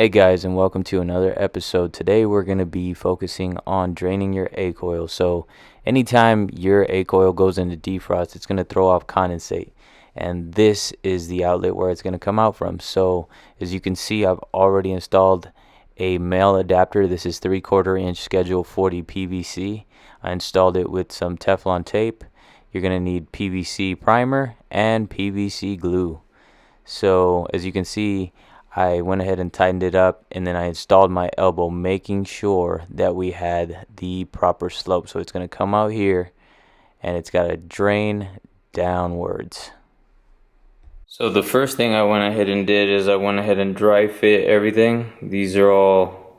Hey guys, and welcome to another episode. Today we're going to be focusing on draining your A-Coil. So anytime your A-Coil goes into defrost, it's going to throw off condensate. And this is the outlet where it's going to come out from. So as you can see, I've already installed a male adapter. This is 3/4 inch schedule 40 PVC. I installed it with some Teflon tape. You're going to need PVC primer and PVC glue. So as you can see, I went ahead and tightened it up, and then I installed my elbow, making sure that we had the proper slope. So it's going to come out here and it's got to drain downwards. So the first thing I went ahead and did is I went ahead and dry fit everything. These are all,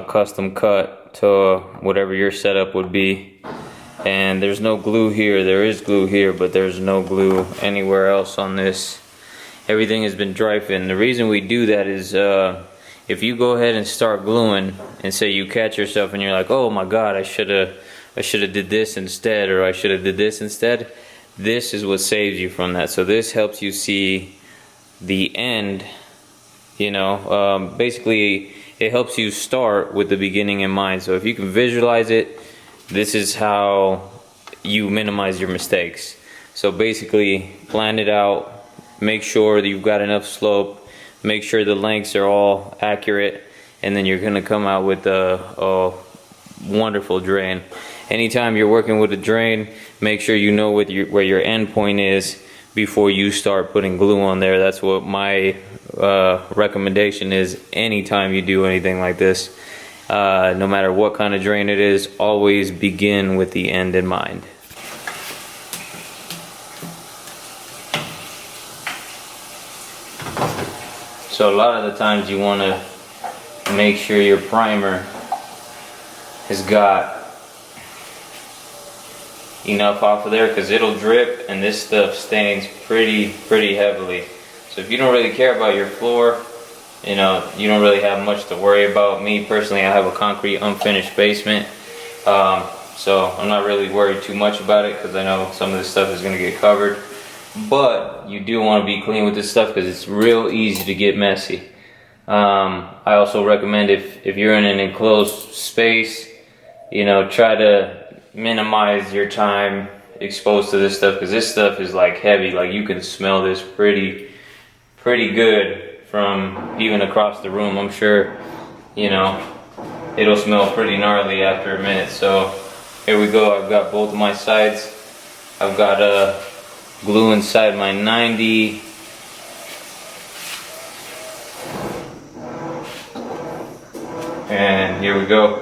custom cut to whatever your setup would be. And there's no glue here. There is glue here, but there's no glue anywhere else on this. Everything has been dry fit. And the reason we do that is if you go ahead and start gluing and say you catch yourself and you're like, oh my god, I should have did this instead, or I should have did this instead, this is what saves you from that. So this helps you see the end. Basically it helps you start with the beginning in mind. So if you can visualize it, this is how you minimize your mistakes. So basically plan it out. Make sure that you've got enough slope, make sure the lengths are all accurate, and then you're going to come out with a wonderful drain. Anytime you're working with a drain, make sure you know where your end point is before you start putting glue on there. That's what my recommendation is anytime you do anything like this. No matter what kind of drain it is, always begin with the end in mind. So a lot of the times you want to make sure your primer has got enough off of there, because it'll drip and this stuff stains pretty heavily. So if you don't really care about your floor, you don't really have much to worry about. Me personally, I have a concrete unfinished basement, so I'm not really worried too much about it because I know some of this stuff is going to get covered. But you do want to be clean with this stuff because it's real easy to get messy. I also recommend if you're in an enclosed space, try to minimize your time exposed to this stuff, because this stuff is like heavy. Like you can smell this pretty good from even across the room. I'm sure, it'll smell pretty gnarly after a minute. So here we go. I've got both of my sides. I've got glue inside my 90. And here we go.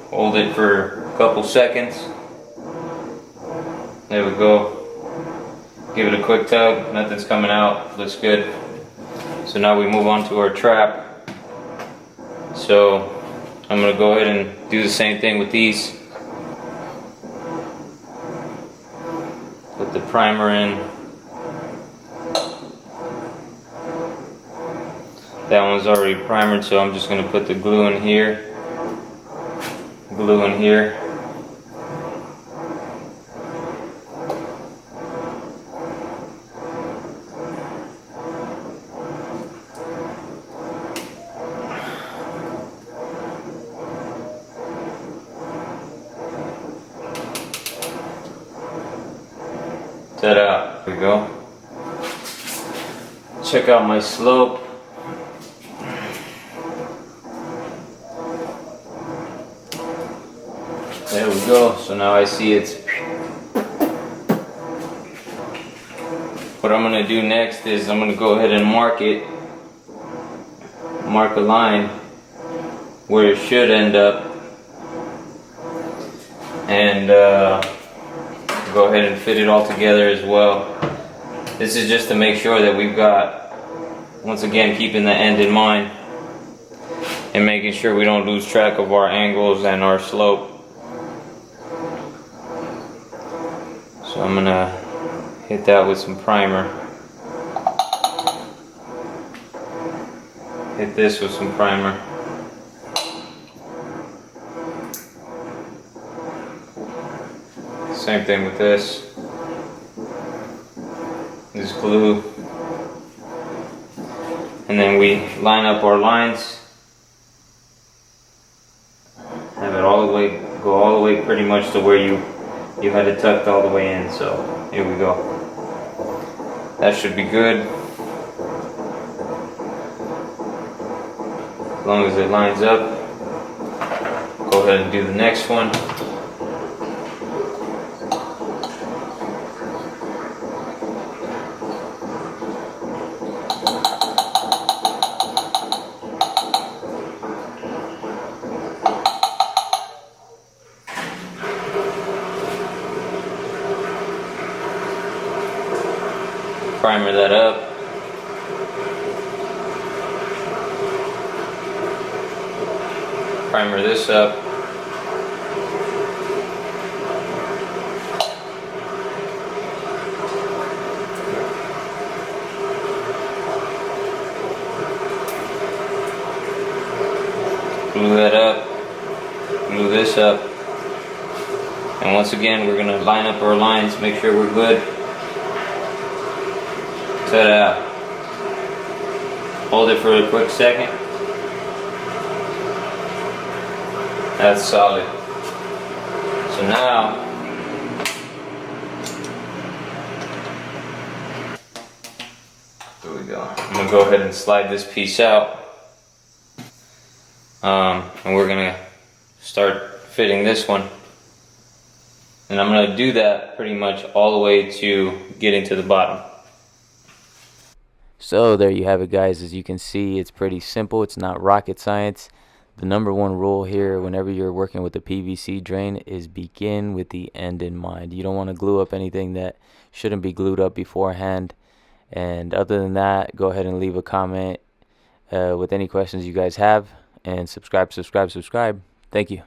Hold it for a couple seconds. There we go. Give it a quick tug. Nothing's coming out. Looks good. So now we move on to our trap. So I'm going to go ahead and do the same thing with these. Put the primer in. That one's already primered, so I'm just going to put the glue in here. Glue in here. Ta-da, there we go. Check out my slope. There we go. So now I see it's. What I'm going to do next is I'm going to go ahead and mark it. Mark a line where it should end up. And go ahead and fit it all together as well. This is just to make sure that we've got, once again, keeping the end in mind and making sure we don't lose track of our angles and our slope. So I'm gonna hit that with some primer. Hit this with some primer. Same thing with this glue. And then we line up our lines. Have it all the way, go all the way pretty much to where you had it tucked all the way in. So here we go. That should be good. As long as it lines up. Go ahead and do the next one. Primer that up. Primer this up. Glue that up. Glue this up. And once again, we're going to line up our lines, make sure we're good. Set it out. Hold it for a quick second. That's solid. So now, there we go. I'm going to go ahead and slide this piece out. And we're going to start fitting this one. And I'm going to do that pretty much all the way to getting to the bottom. So there you have it, guys. As you can see, it's pretty simple. It's not rocket science. The number one rule here whenever you're working with a PVC drain is begin with the end in mind. You don't want to glue up anything that shouldn't be glued up beforehand. And other than that, go ahead and leave a comment with any questions you guys have. And subscribe. Thank you.